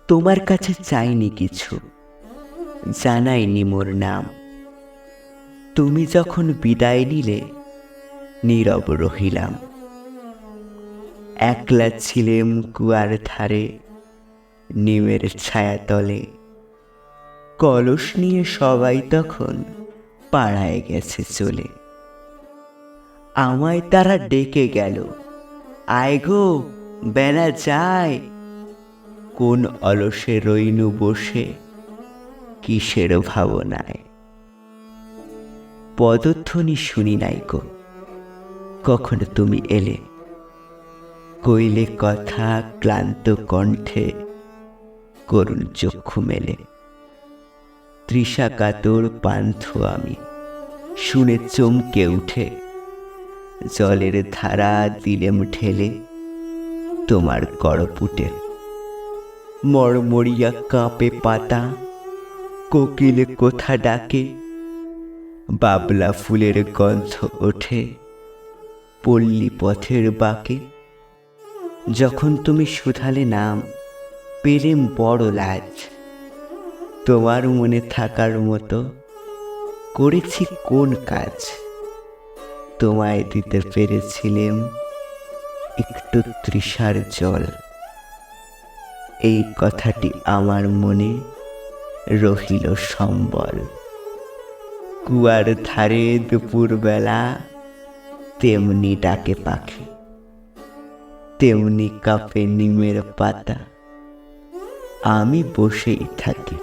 তোমার কাছে চাইনি কিছু, জানাইনি মোর নাম। তুমি যখন বিদায় নিলে নীরব রহিলাম। একলা ছিলেম কুয়ার ধারে, নিমের ছায়াতলে। কলস নিয়ে সবাই তখন পাড়ায় গেছে চলে। আমায় তারা ডেকে গেল, আয় গো বেলা যায়। কোন অলসে রইনু বসে, কিসের ভাবনায়। পদধ্বনি শুনি নাই গো, কখনো তুমি এলে। কইলে কথা ক্লান্ত কণ্ঠে, করুণ চক্ষু মেলে। তৃষা কাতর পান্থ আমি, শুনে চমকে উঠে। জলের ধারা দিলেম ঠেলে, তোমার করপুটে। মরমরিয়া কাঁপে পাতা, কোকিল কোথা ডাকে। বাবলা ফুলের গন্ধ ওঠে পল্লী পথের বাঁকে। যখন তুমি শুধালে নাম, পেলেম বড় লাজ। তোমার মনে থাকার মতো করেছি কোন কাজ। তোমায় দিতে পেরেছিলেম একটু তৃষার জল। এই কথাটি আমার মনে রহিল সম্বল। কুয়ার ধারে দুপুরবেলা তেমনি ডাকে পাখি, তেমনি কাঁপে নিমের পাতা। আমি বসেই থাকি।